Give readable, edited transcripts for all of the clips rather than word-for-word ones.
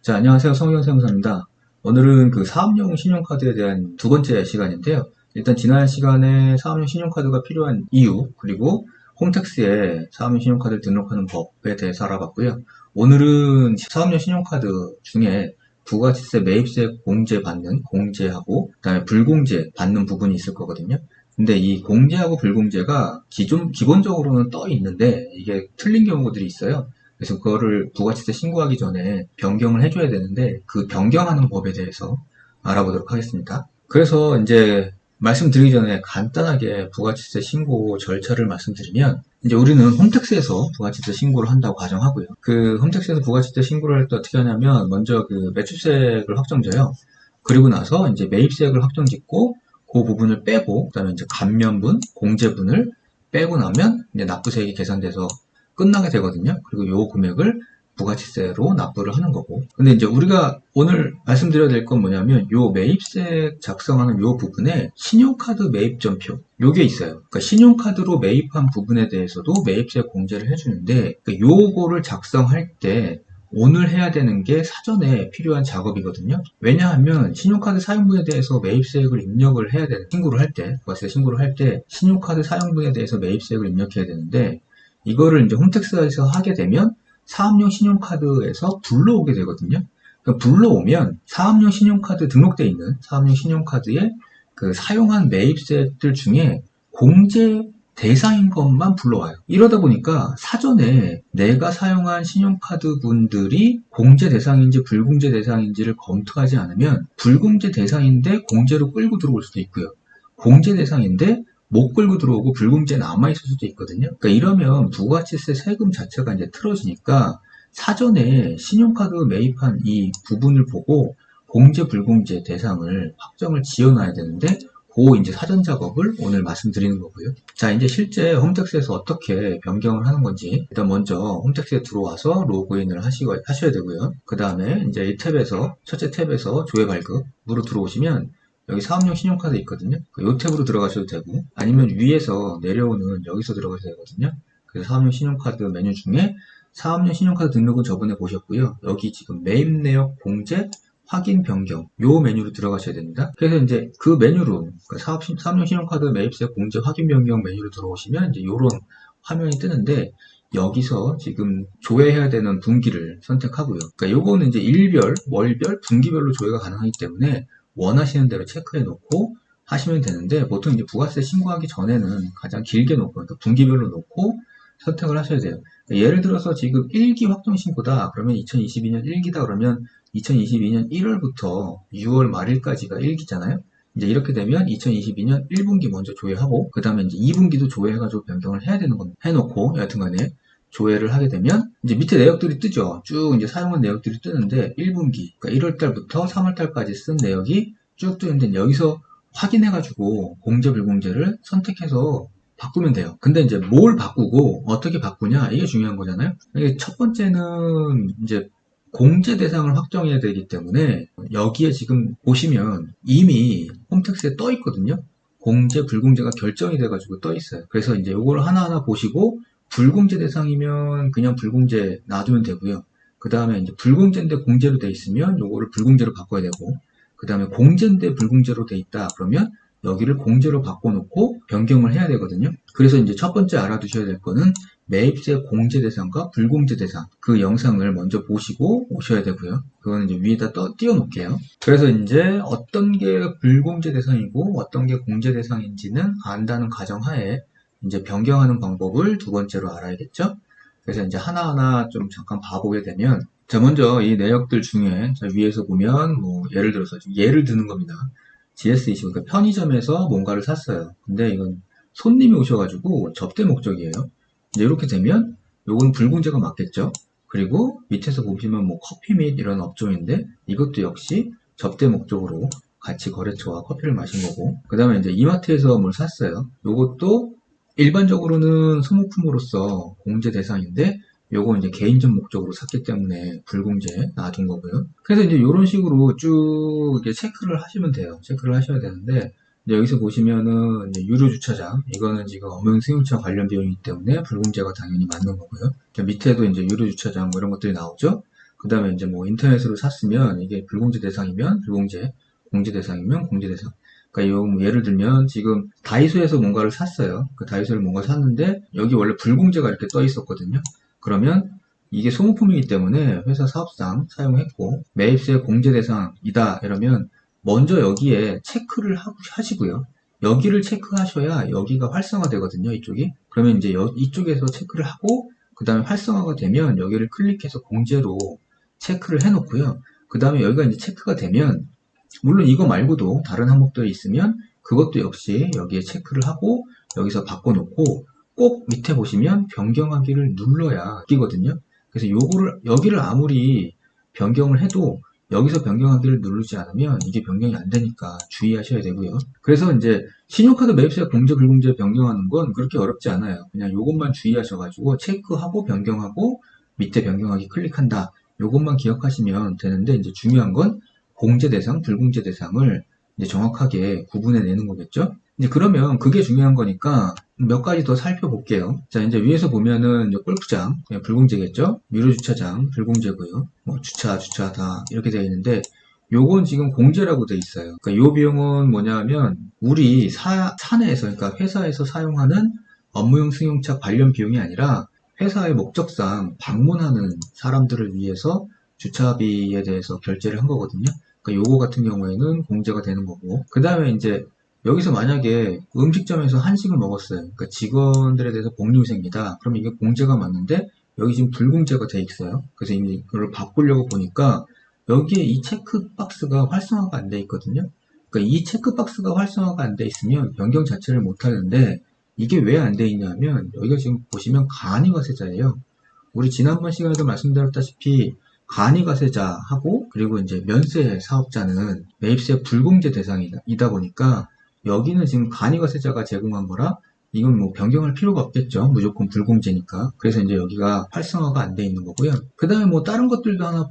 자, 안녕하세요. 성형세무사입니다. 오늘은 그 사업용 신용카드에 대한 두 번째 시간인데요. 일단 지난 시간에 사업용 신용카드가 필요한 이유, 그리고 홈택스에 사업용 신용카드를 등록하는 법에 대해서 알아봤고요. 오늘은 사업용 신용카드 중에 부가치세 매입세 공제 받는 공제하고 그다음에 불공제 받는 부분이 있을 거거든요. 근데 이 공제하고 불공제가 기본적으로는 떠 있는데 이게 틀린 경우들이 있어요. 그래서 그거를 부가치세 신고하기 전에 변경을 해줘야 되는데 그 변경하는 법에 대해서 알아보도록 하겠습니다. 그래서 이제 말씀드리기 전에 간단하게 부가치세 신고 절차를 말씀드리면 이제 우리는 홈택스에서 부가치세 신고를 한다고 가정하고요. 그 홈택스에서 부가치세 신고를 할 때 어떻게 하냐면 먼저 그 매출세액을 확정져요. 그리고 나서 이제 매입세액을 확정짓고 그 부분을 빼고 그다음에 이제 감면분, 공제분을 빼고 나면 이제 납부세액이 계산돼서 끝나게 되거든요. 그리고 요 금액을 부가치세로 납부를 하는 거고. 근데 이제 우리가 오늘 말씀드려야 될 건 뭐냐면 요 매입세 작성하는 요 부분에 신용카드 매입전표 요게 있어요. 그러니까 신용카드로 매입한 부분에 대해서도 매입세 공제를 해주는데 그러니까 요거를 작성할 때 오늘 해야 되는 게 사전에 필요한 작업이거든요. 왜냐하면 신용카드 사용분에 대해서 매입세액을 입력을 해야 되는 신고를 할 때, 부가세 신고를 할 때 신용카드 사용분에 대해서 매입세액을 입력해야 되는데 이거를 이제 홈택스에서 하게 되면 사업용 신용카드에서 불러오게 되거든요. 그러니까 불러오면 사업용 신용카드 등록되어 있는 사업용 신용카드에 그 사용한 매입세액들 중에 공제 대상인 것만 불러와요. 이러다 보니까 사전에 내가 사용한 신용카드 분들이 공제 대상인지 불공제 대상인지를 검토하지 않으면 불공제 대상인데 공제로 끌고 들어올 수도 있고요. 공제 대상인데 못 끌고 들어오고 불공제 남아있을 수도 있거든요. 그러니까 이러면 부가치세 세금 자체가 이제 틀어지니까 사전에 신용카드 매입한 이 부분을 보고 공제 불공제 대상을 확정을 지어놔야 되는데 그 이제 사전 작업을 오늘 말씀드리는 거고요. 자, 이제 실제 홈택스에서 어떻게 변경을 하는 건지 일단 먼저 홈택스에 들어와서 로그인을 하셔야 되고요. 그 다음에 이제 이 탭에서 첫째 탭에서 조회 발급으로 들어오시면 여기 사업용 신용카드 있거든요. 이 탭으로 들어가셔도 되고 아니면 위에서 내려오는 여기서 들어가셔도 되거든요. 그래서 사업용 신용카드 메뉴 중에 사업용 신용카드 등록은 저번에 보셨고요. 여기 지금 매입 내역 공제 확인 변경 요 메뉴로 들어가셔야 됩니다. 그래서 이제 그 메뉴로 사업용 신용카드 매입세 공제 확인 변경 메뉴로 들어오시면 이제 요런 화면이 뜨는데 여기서 지금 조회해야 되는 분기를 선택하고요. 그러니까 요거는 이제 일별, 월별, 분기별로 조회가 가능하기 때문에 원하시는 대로 체크해 놓고 하시면 되는데 보통 이제 부가세 신고하기 전에는 가장 길게 놓고 그러니까 분기별로 놓고 선택을 하셔야 돼요. 그러니까 예를 들어서 지금 1기 확정 신고다 그러면 2022년 1기다 그러면 2022년 1월부터 6월 말일까지가 1기잖아요. 이제 이렇게 되면 2022년 1분기 먼저 조회하고 그 다음에 이제 2분기도 조회해가지고 변경을 해야 되는 겁니다. 해놓고 여하튼간에 조회를 하게 되면 이제 밑에 내역들이 뜨죠. 쭉 이제 사용한 내역들이 뜨는데 1분기 그러니까 1월달부터 3월달까지 쓴 내역이 쭉 뜨는데 여기서 확인해가지고 공제 불공제를 선택해서 바꾸면 돼요. 근데 이제 뭘 바꾸고 어떻게 바꾸냐 이게 중요한 거잖아요. 이게 첫 번째는 이제 공제 대상을 확정해야 되기 때문에 여기에 지금 보시면 이미 홈택스에 떠 있거든요. 공제 불공제가 결정이 돼가지고 떠 있어요. 그래서 이제 이걸 하나하나 보시고 불공제 대상이면 그냥 불공제 놔두면 되고요. 그 다음에 이제 불공제인데 공제로 돼 있으면 요거를 불공제로 바꿔야 되고 그 다음에 공제인데 불공제로 돼 있다 그러면 여기를 공제로 바꿔놓고 변경을 해야 되거든요. 그래서 이제 첫 번째 알아두셔야 될 거는 매입세 공제 대상과 불공제 대상 그 영상을 먼저 보시고 오셔야 되고요. 그거는 이제 위에다 띄워 놓을게요. 그래서 이제 어떤 게 불공제 대상이고 어떤 게 공제 대상인지는 안다는 가정하에 이제 변경하는 방법을 두 번째로 알아야겠죠. 그래서 이제 하나하나 좀 잠깐 봐보게 되면 자 먼저 이 내역들 중에 자 위에서 보면 뭐 예를 들어서 예를 드는 겁니다. GS25 그러니까 편의점에서 뭔가를 샀어요. 근데 이건 손님이 오셔가지고 접대 목적이에요. 이제 이렇게 되면 요건 불공제가 맞겠죠. 그리고 밑에서 보시면 뭐 커피 및 이런 업종인데 이것도 역시 접대 목적으로 같이 거래처와 커피를 마신 거고 그 다음에 이제 이마트에서 뭘 샀어요. 요것도 일반적으로는 소모품으로서 공제 대상인데 요거 이제 개인적 목적으로 샀기 때문에 불공제 놔둔 거고요. 그래서 이제 이런 식으로 쭉 이렇게 체크를 하시면 돼요. 체크를 하셔야 되는데 이제 여기서 보시면은 이제 유료 주차장 이거는 지금 엄영 승용차 관련 비용이기 때문에 불공제가 당연히 맞는 거고요. 밑에도 이제 유료 주차장 뭐 이런 것들이 나오죠. 그 다음에 이제 뭐 인터넷으로 샀으면 이게 불공제 대상이면 불공제, 공제 대상이면 공제 대상. 그러니까 뭐 예를 들면 지금 다이소에서 뭔가를 샀어요. 그 다이소를 뭔가 샀는데 여기 원래 불공제가 이렇게 떠 있었거든요. 그러면 이게 소모품이기 때문에 회사 사업상 사용했고 매입세 공제 대상이다 이러면 먼저 여기에 체크를 하시고요. 여기를 체크하셔야 여기가 활성화되거든요. 이쪽이. 그러면 이제 이쪽에서 체크를 하고 그 다음에 활성화가 되면 여기를 클릭해서 공제로 체크를 해놓고요. 그 다음에 여기가 이제 체크가 되면 물론 이거 말고도 다른 항목들이 있으면 그것도 역시 여기에 체크를 하고 여기서 바꿔놓고 꼭 밑에 보시면 변경하기를 눌러야 바뀌거든요. 그래서 여기를 아무리 변경을 해도 여기서 변경하기를 누르지 않으면 이게 변경이 안 되니까 주의하셔야 되고요. 그래서 이제 신용카드 매입세 공제 불공제 변경하는 건 그렇게 어렵지 않아요. 그냥 요것만 주의하셔가지고 체크하고 변경하고 밑에 변경하기 클릭한다. 요것만 기억하시면 되는데 이제 중요한 건 공제 대상, 불공제 대상을 이제 정확하게 구분해 내는 거겠죠? 이제 그러면 그게 중요한 거니까 몇 가지 더 살펴볼게요. 자, 이제 위에서 보면은 골프장, 불공제겠죠? 미루주차장, 불공제고요. 뭐 주차 다 이렇게 되어 있는데 요건 지금 공제라고 되어 있어요. 그러니까 요 비용은 뭐냐면 우리 사내에서, 그러니까 회사에서 사용하는 업무용 승용차 관련 비용이 아니라 회사의 목적상 방문하는 사람들을 위해서 주차비에 대해서 결제를 한 거거든요. 그러니까 요거 같은 경우에는 공제가 되는 거고, 그 다음에 이제 여기서 만약에 음식점에서 한식을 먹었어요. 그러니까 직원들에 대해서 복리후생이다. 그럼 이게 공제가 맞는데 여기 지금 불공제가 돼 있어요. 그래서 이제 이걸 바꾸려고 보니까 여기에 이 체크박스가 활성화가 안 돼 있거든요. 그러니까 이 체크박스가 활성화가 안 돼 있으면 변경 자체를 못 하는데 이게 왜 안 돼 있냐면 여기가 지금 보시면 간이과세자예요. 우리 지난번 시간에도 말씀드렸다시피 간이과세자하고 그리고 이제 면세 사업자는 매입세 불공제 대상이다 보니까 여기는 지금 간이과세자가 제공한 거라 이건 뭐 변경할 필요가 없겠죠. 무조건 불공제니까. 그래서 이제 여기가 활성화가 안 돼 있는 거고요. 그 다음에 뭐 다른 것들도 하나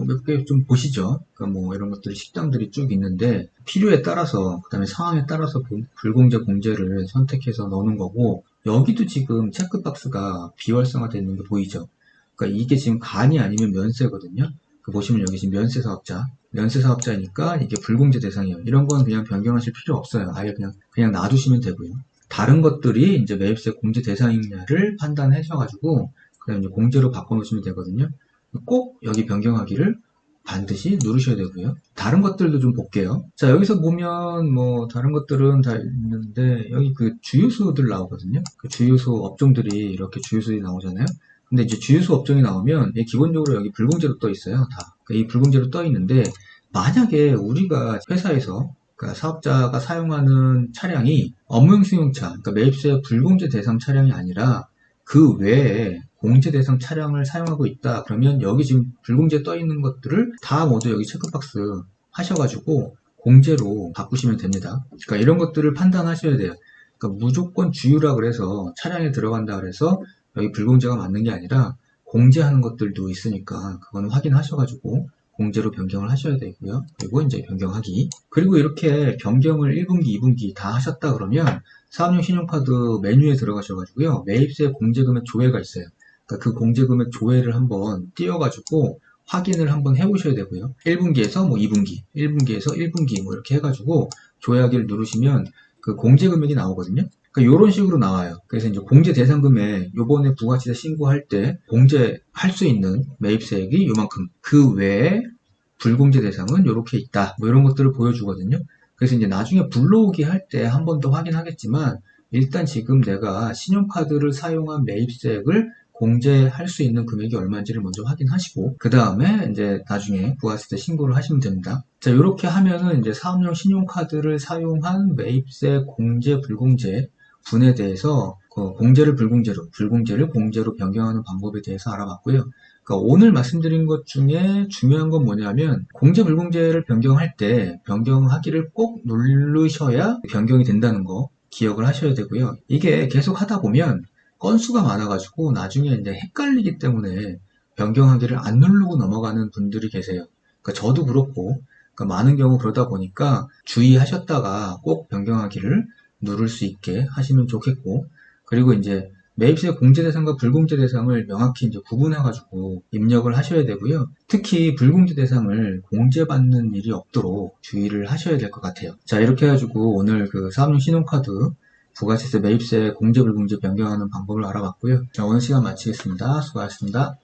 몇 개 좀 보시죠. 그러니까 뭐 이런 것들이 식당들이 쭉 있는데 필요에 따라서 그 다음에 상황에 따라서 불공제 공제를 선택해서 넣는 거고 여기도 지금 체크박스가 비활성화되어 있는 게 보이죠. 그러니까 이게 지금 간이 아니면 면세거든요. 그 보시면 여기 지금 면세사업자니까 이게 불공제 대상이에요. 이런 건 그냥 변경하실 필요 없어요. 아예 그냥 놔두시면 되고요. 다른 것들이 이제 매입세 공제 대상이냐를 판단하셔가지고 그냥 이제 공제로 바꿔놓으시면 되거든요. 꼭 여기 변경하기를 반드시 누르셔야 되고요. 다른 것들도 좀 볼게요. 자, 여기서 보면 뭐 다른 것들은 다 있는데 여기 그 주유소들 나오거든요. 그 주유소 업종들이 이렇게 주유소들이 나오잖아요. 근데 이제 주유소 업종이 나오면 기본적으로 여기 불공제로 떠 있어요. 다. 이 불공제로 떠 있는데 만약에 우리가 회사에서 그러니까 사업자가 사용하는 차량이 업무용 승용차, 그러니까 매입세 불공제 대상 차량이 아니라 그 외에 공제 대상 차량을 사용하고 있다. 그러면 여기 지금 불공제 떠 있는 것들을 다 모두 여기 체크박스 하셔가지고 공제로 바꾸시면 됩니다. 그러니까 이런 것들을 판단하셔야 돼요. 그러니까 무조건 주유라 그래서 차량에 들어간다 그래서 여기 불공제가 맞는 게 아니라 공제하는 것들도 있으니까 그거는 확인하셔가지고 공제로 변경을 하셔야 되고요. 그리고 이제 변경하기. 그리고 이렇게 변경을 1분기, 2분기 다 하셨다 그러면 사업용 신용카드 메뉴에 들어가셔가지고요. 매입세 공제금액 조회가 있어요. 그러니까 그 공제금액 조회를 한번 띄워가지고 확인을 한번 해보셔야 되고요. 1분기에서 뭐 2분기, 1분기에서 1분기 뭐 이렇게 해가지고 조회하기를 누르시면 그 공제금액이 나오거든요. 그러니까 이런 식으로 나와요. 그래서 이제 공제 대상 금액 요번에 부가치세 신고할 때 공제할 수 있는 매입세액이 요만큼 그 외에 불공제 대상은 이렇게 있다. 뭐 이런 것들을 보여주거든요. 그래서 이제 나중에 불러오기 할 때 한 번 더 확인하겠지만 일단 지금 내가 신용카드를 사용한 매입세액을 공제할 수 있는 금액이 얼마인지를 먼저 확인하시고 그 다음에 이제 나중에 부가세 신고를 하시면 됩니다. 자, 이렇게 하면은 이제 사업용 신용카드를 사용한 매입세 공제 불공제 분에 대해서 공제를 불공제로, 불공제를 공제로 변경하는 방법에 대해서 알아봤고요. 그러니까 오늘 말씀드린 것 중에 중요한 건 뭐냐면 공제 불공제를 변경할 때 변경하기를 꼭 누르셔야 변경이 된다는 거 기억을 하셔야 되고요. 이게 계속 하다 보면 건수가 많아가지고 나중에 이제 헷갈리기 때문에 변경하기를 안 누르고 넘어가는 분들이 계세요. 그러니까 저도 그렇고 그러니까 많은 경우 그러다 보니까 주의하셨다가 꼭 변경하기를 누를 수 있게 하시면 좋겠고 그리고 이제 매입세 공제 대상과 불공제 대상을 명확히 이제 구분해가지고 입력을 하셔야 되고요. 특히 불공제 대상을 공제받는 일이 없도록 주의를 하셔야 될 것 같아요. 자, 이렇게 해가지고 오늘 그 사업용 신용카드 부가세세 매입세 공제 불공제 변경하는 방법을 알아봤고요. 자, 오늘 시간 마치겠습니다. 수고하셨습니다.